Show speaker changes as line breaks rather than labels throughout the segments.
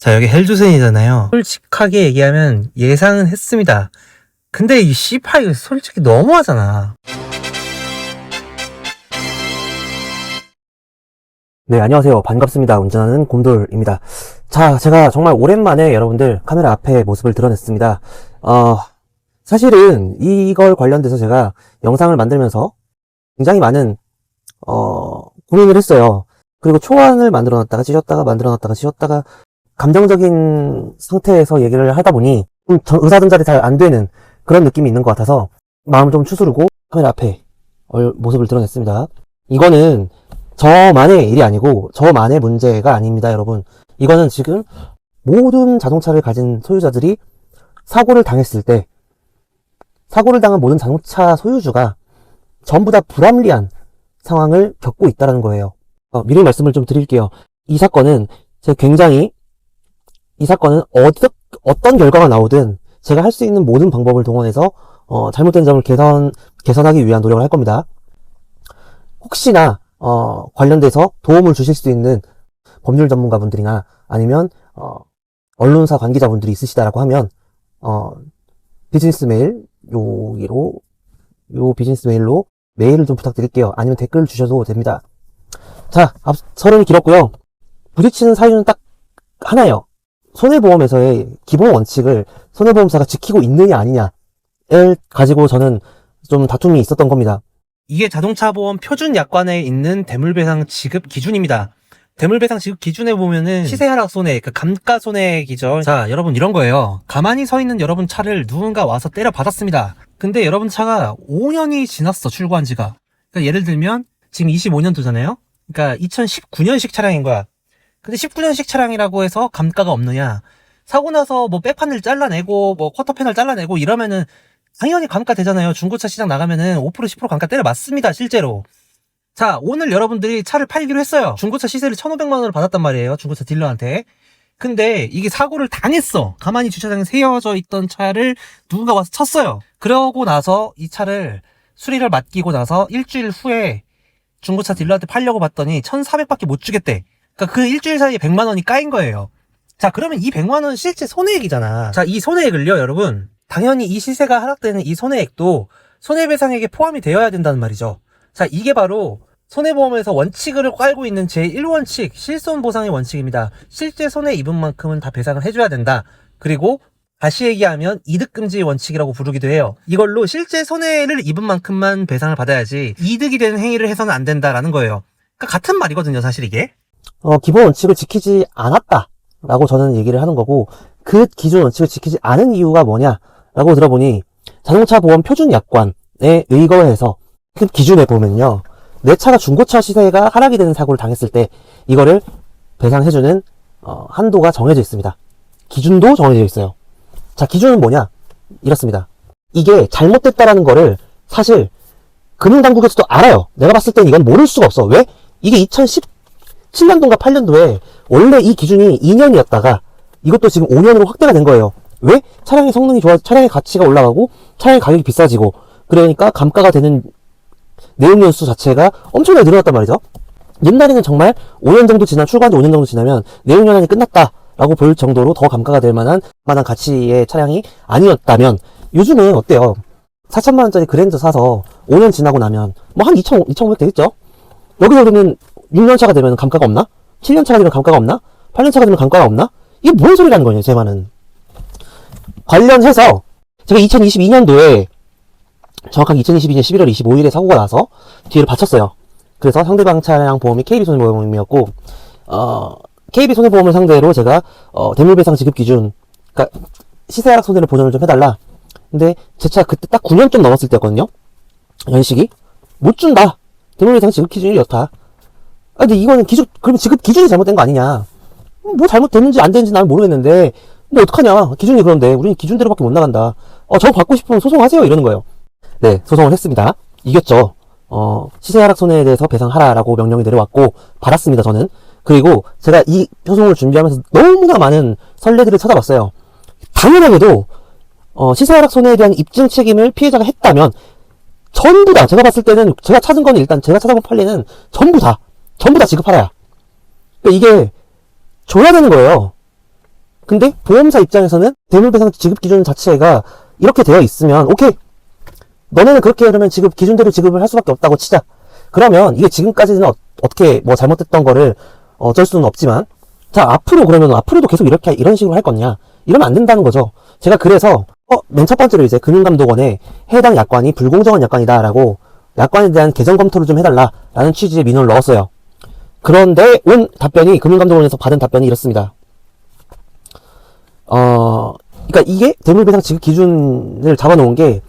자, 여기 헬조선이잖아요. 솔직하게 얘기하면 예상은 했습니다. 근데 이 C5 이거 솔직히 너무하잖아.
네, 안녕하세요. 반갑습니다. 운전하는 곰돌입니다. 자, 제가 정말 오랜만에 여러분들 카메라 앞에 모습을 드러냈습니다. 사실은 이걸 관련돼서 제가 영상을 만들면서 굉장히 많은, 고민을 했어요. 그리고 초안을 만들어 놨다가 찢었다가 만들어 놨다가 찢었다가 감정적인 상태에서 얘기를 하다 보니 의사전달이 잘 안 되는 그런 느낌이 있는 것 같아서 마음을 좀 추스르고 카메라 앞에 모습을 드러냈습니다. 이거는 저만의 일이 아니고 저만의 문제가 아닙니다, 여러분. 이거는 지금 모든 자동차를 가진 소유자들이 사고를 당했을 때 사고를 당한 모든 자동차 소유주가 전부 다 불합리한 상황을 겪고 있다는 거예요. 미리 말씀을 좀 드릴게요. 이 사건은 어떤 결과가 나오든 제가 할 수 있는 모든 방법을 동원해서 잘못된 점을 개선하기 위한 노력을 할 겁니다. 혹시나 관련돼서 도움을 주실 수 있는 법률 전문가분들이나 아니면 언론사 관계자분들이 있으시다라고 하면 비즈니스 메일 요 비즈니스 메일로 메일을 좀 부탁드릴게요. 아니면 댓글을 주셔도 됩니다. 자, 서론이 길었고요. 부딪히는 사유는 딱 하나예요. 손해보험에서의 기본 원칙을 손해보험사가 지키고 있느냐 아니냐를 가지고 저는 좀 다툼이 있었던 겁니다.
이게 자동차 보험 표준 약관에 있는 대물배상 지급 기준입니다. 대물배상 지급 기준에 보면은 시세 하락 손해, 그 감가 손해액이죠. 자, 여러분 이런 거예요. 가만히 서 있는 여러분 차를 누군가 와서 때려 받았습니다. 근데 여러분 차가 5년이 지났어, 출고한 지가. 그러니까 예를 들면 지금 25년도잖아요. 그러니까 2019년식 차량인 거야. 근데 19년식 차량이라고 해서 감가가 없느냐? 사고 나서 뭐 백판을 잘라내고 뭐 쿼터패널 잘라내고 이러면은 당연히 감가 되잖아요. 중고차 시장 나가면은 5% 10% 감가 때려 맞습니다, 실제로. 자, 오늘 여러분들이 차를 팔기로 했어요. 중고차 시세를 1,500만 원을 받았단 말이에요, 중고차 딜러한테. 근데 이게 사고를 당했어. 가만히 주차장에 세워져 있던 차를 누군가 와서 쳤어요. 그러고 나서 이 차를 수리를 맡기고 나서 일주일 후에 중고차 딜러한테 팔려고 봤더니 1,400밖에 못 주겠대. 그러니까 그 일주일 사이에 100만 원이 까인 거예요. 자, 그러면 이 100만 원은 실제 손해액이잖아. 자, 이 손해액을요, 여러분, 당연히 이 시세가 하락되는 이 손해액도 손해배상액에 포함이 되어야 된다는 말이죠. 자, 이게 바로 손해보험에서 원칙을 깔고 있는 제1원칙, 실손보상의 원칙입니다. 실제 손해 입은 만큼은 다 배상을 해줘야 된다. 그리고 다시 얘기하면 이득금지 원칙이라고 부르기도 해요. 이걸로 실제 손해를 입은 만큼만 배상을 받아야지 이득이 되는 행위를 해서는 안 된다라는 거예요. 그러니까 같은 말이거든요, 사실 이게.
기본 원칙을 지키지 않았다라고 저는 얘기를 하는 거고, 그 기준 원칙을 지키지 않은 이유가 뭐냐라고 들어보니 자동차 보험 표준 약관에 의거해서 그 기준에 보면요, 내 차가 중고차 시세가 하락이 되는 사고를 당했을 때 이거를 배상해주는 한도가 정해져 있습니다. 기준도 정해져 있어요. 자, 기준은 뭐냐? 이렇습니다. 이게 잘못됐다라는 거를 사실 금융당국에서도 알아요. 내가 봤을 땐 이건 모를 수가 없어. 왜? 이게 2017년도인가 8년도에 원래 이 기준이 2년이었다가 이것도 지금 5년으로 확대가 된 거예요. 왜? 차량의 성능이 좋아, 차량의 가치가 올라가고 차량의 가격이 비싸지고, 그러니까 감가가 되는 내용연수 자체가 엄청나게 늘어났단 말이죠. 옛날에는 정말 5년 정도 출고한 지 5년 정도 지나면 내용연한이 끝났다라고 볼 정도로 더 감가가 될 만한 가치의 차량이 아니었다면, 요즘은 어때요? 4천만 원짜리 그랜저 사서 5년 지나고 나면 뭐 한 2,500 되겠죠? 여기서 그러면 6년 차가 되면 감가가 없나? 7년 차가 되면 감가가 없나? 8년 차가 되면 감가가 없나? 이게 뭔 소리라는 거예요, 제 말은. 관련해서 제가 2022년도에 정확하게 2022년 11월 25일에 사고가 나서 뒤를 받쳤어요. 그래서 상대방 차량 보험이 KB손해보험이었고, KB손해보험을 상대로 제가 대물배상 지급 기준, 그러니까 시세하락 손해를 보전을 좀 해달라. 근데 제 차 그때 딱 9년 좀 넘었을 때였거든요. 연식이 못 준다. 대물배상 지급 기준이 이렇다. 근데 이거는 그러면 지급 기준이 잘못된 거 아니냐? 뭐 잘못됐는지 안 됐는지 나는 모르겠는데, 뭐 어떡하냐? 기준이 그런데 우리는 기준대로밖에 못 나간다. 저거 받고 싶으면 소송하세요, 이러는 거예요. 네, 소송을 했습니다. 이겼죠. 시세 하락 손해에 대해서 배상하라라고 명령이 내려왔고 받았습니다, 저는. 그리고 제가 이 소송을 준비하면서 너무나 많은 선례들을 찾아봤어요. 당연하게도 시세 하락 손해에 대한 입증 책임을 피해자가 했다면 전부 다, 제가 봤을 때는 제가 찾은 건 일단 제가 찾아본 판례는 전부 다 지급하라야. 그러니까 이게 줘야 되는 거예요. 근데 보험사 입장에서는 대물배상 지급 기준 자체가 이렇게 되어 있으면 오케이, 너네는 그렇게 그러면 지급 기준대로 지급을 할 수밖에 없다고 치자. 그러면 이게 지금까지는 어떻게 뭐 잘못됐던 거를 어쩔 수는 없지만, 자, 앞으로 그러면 앞으로도 계속 이렇게 이런 식으로 할 거냐, 이러면 안 된다는 거죠. 제가 그래서 맨 첫 번째로 이제 금융감독원에 해당 약관이 불공정한 약관이다라고, 약관에 대한 개정 검토를 좀 해달라라는 취지의 민원을 넣었어요. 그런데 온 답변이, 금융감독원에서 받은 답변이 이렇습니다. 그러니까 이게 대물배상 지급 기준을 잡아놓은 게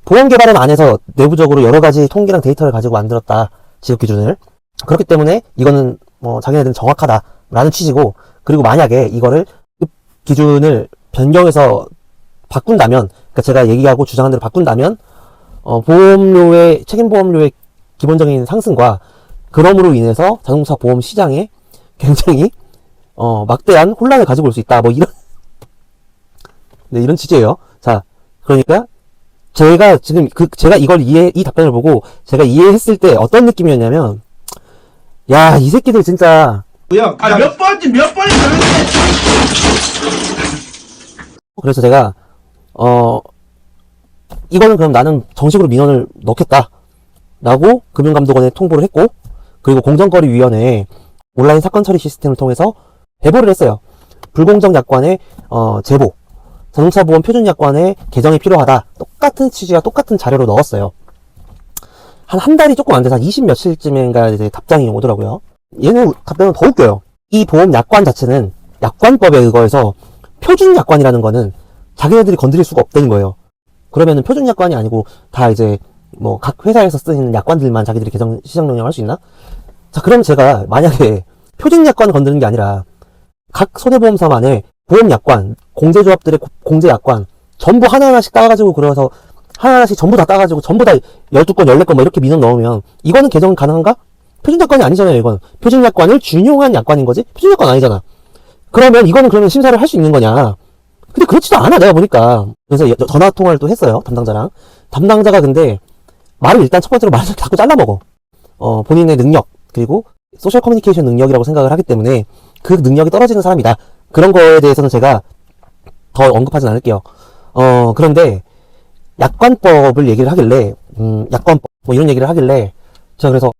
보험개발원 안에서 내부적으로 여러 가지 통계랑 데이터를 가지고 만들었다, 지급 기준을. 그렇기 때문에 이거는 뭐 자기네들은 정확하다라는 취지고, 그리고 만약에 이거를 기준을 변경해서 바꾼다면, 그러니까 제가 얘기하고 주장한 대로 바꾼다면 보험료의, 책임보험료의 기본적인 상승과 그럼으로 인해서 자동차 보험 시장에 굉장히 막대한 혼란을 가지고 올 수 있다, 뭐 이런 네, 이런 취지예요. 자, 그러니까 제가 지금 제가 이 답변을 보고 제가 이해했을 때 어떤 느낌이었냐면, 야, 이 새끼들 진짜.
몇 번인지 그러는데.
그래서 제가 이거는 그럼 나는 정식으로 민원을 넣겠다 라고 금융감독원에 통보를 했고, 그리고 공정거래위원회에 온라인 사건 처리 시스템을 통해서 배보를 했어요. 불공정 약관의 제보, 자동차 보험 표준 약관의 개정이 필요하다, 똑같은 취지와 똑같은 자료로 넣었어요. 한 달이 조금 안 돼서 한 20 며칠쯤인가 이제 답장이 오더라고요. 얘는 답변은 더 웃겨요. 이 보험 약관 자체는 약관법에 의거해서 표준 약관이라는 거는 자기네들이 건드릴 수가 없다는 거예요. 그러면은 표준 약관이 아니고 다 이제 뭐 각 회사에서 쓰는 약관들만 자기들이 개정 시장 명령할 수 있나? 자, 그럼 제가 만약에 표준 약관을 건드는 게 아니라 각 손해보험사만의 보험 약관, 공제조합들의 공제 약관 전부 하나하나씩 따가지고, 그래서 하나하나씩 전부 다 따가지고 전부 다 12건, 14건 뭐 이렇게 민원 넣으면 이거는 개정 가능한가? 표준 약관이 아니잖아요, 이건. 표준 약관을 준용한 약관인 거지? 표준 약관 아니잖아. 그러면 이거는 그러면 심사를 할 수 있는 거냐? 근데 그렇지도 않아, 내가 보니까. 그래서 전화 통화를 또 했어요, 담당자랑. 담당자가 근데 말을 일단 첫 번째로 말을 자꾸 잘라먹어. 본인의 능력, 그리고 소셜 커뮤니케이션 능력이라고 생각을 하기 때문에 그 능력이 떨어지는 사람이다. 그런 거에 대해서는 제가 더 언급하진 않을게요. 그런데 약관법을 얘기를 하길래, 약관법, 뭐 이런 얘기를 하길래, 제가 그래서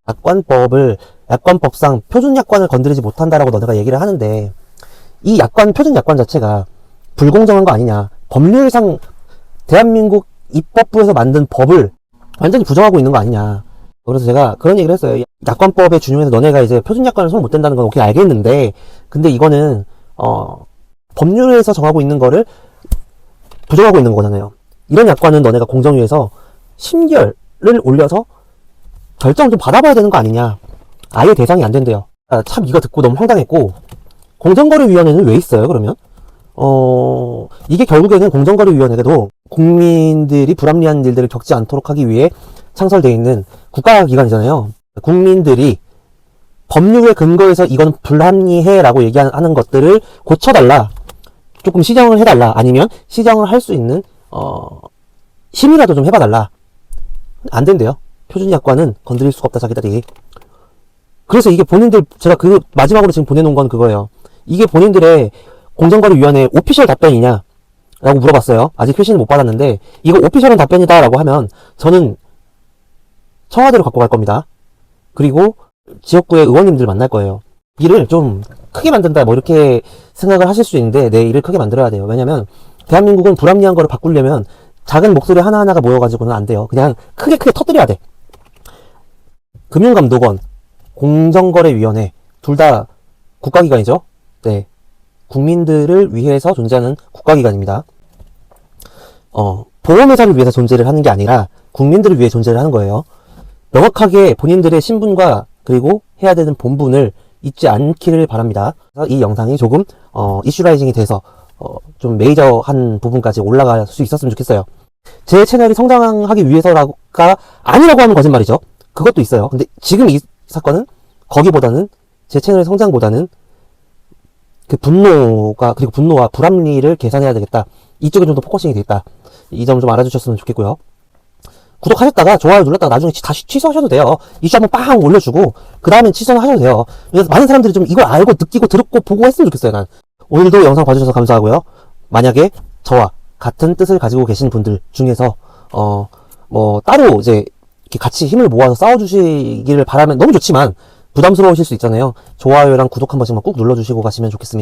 약관법상 표준 약관을 건드리지 못한다라고 너네가 얘기를 하는데, 이 표준 약관 자체가 불공정한 거 아니냐. 법률상 대한민국 입법부에서 만든 법을 완전히 부정하고 있는 거 아니냐. 그래서 제가 그런 얘기를 했어요. 약관법에 준용해서 너네가 이제 표준 약관을 손을 못 댄다는 건 오케이, 알겠는데, 근데 이거는 법률에서 정하고 있는 거를 부정하고 있는 거잖아요. 이런 약관은 너네가 공정위에서 심결을 올려서 결정을 좀 받아봐야 되는 거 아니냐. 아예 대상이 안 된대요. 참 이거 듣고 너무 황당했고, 공정거래위원회는 왜 있어요, 그러면? 이게 결국에는 공정거래위원회도 국민들이 불합리한 일들을 겪지 않도록 하기 위해 창설되어 있는 국가기관이잖아요. 국민들이 법률에 근거해서 이건 불합리해 라고 얘기하는 것들을 고쳐달라, 조금 시정을 해달라, 아니면 시정을 할 수 있는 심의라도 좀 해봐달라. 안 된대요. 표준 약관은 건드릴 수가 없다, 자기들이. 그래서 이게 본인들, 제가 마지막으로 지금 보내놓은 건 그거예요. 이게 본인들의 공정거래위원회 오피셜 답변이냐 라고 물어봤어요. 아직 표시는 못 받았는데, 이거 오피셜한 답변이다 라고 하면 저는 청와대로 갖고 갈 겁니다. 그리고 지역구의 의원님들 만날 거예요. 일을 좀 크게 만든다, 뭐 이렇게 생각을 하실 수 있는데, 네, 일을 크게 만들어야 돼요. 왜냐면 대한민국은 불합리한 거를 바꾸려면 작은 목소리 하나하나가 모여가지고는 안 돼요. 그냥 크게 터뜨려야 돼. 금융감독원, 공정거래위원회 둘 다 국가기관이죠. 네, 국민들을 위해서 존재하는 국가기관입니다. 보험회사를 위해서 존재를 하는 게 아니라 국민들을 위해 존재를 하는 거예요. 명확하게 본인들의 신분과 그리고 해야 되는 본분을 잊지 않기를 바랍니다. 이 영상이 조금 이슈라이징이 돼서 좀 메이저한 부분까지 올라갈 수 있었으면 좋겠어요. 제 채널이 성장하기 위해서가 아니라고 하면 거짓말이죠. 그것도 있어요. 근데 지금 이 사건은 거기보다는, 제 채널의 성장보다는 그 그리고 분노와 불합리를 계산해야 되겠다, 이쪽에 좀 더 포커싱이 돼 있다. 이 점 좀 알아주셨으면 좋겠고요. 구독하셨다가 좋아요 눌렀다가 나중에 다시 취소하셔도 돼요. 이슈 한번 빵 올려주고 그 다음엔 취소는 하셔도 돼요. 그래서 많은 사람들이 좀 이걸 알고 느끼고 들었고 보고 했으면 좋겠어요. 난 오늘도 영상 봐주셔서 감사하고요. 만약에 저와 같은 뜻을 가지고 계신 분들 중에서 따로 이제 이렇게 같이 힘을 모아서 싸워주시기를 바라면 너무 좋지만 부담스러우실 수 있잖아요. 좋아요랑 구독 한 번씩만 꾹 눌러주시고 가시면 좋겠습니다.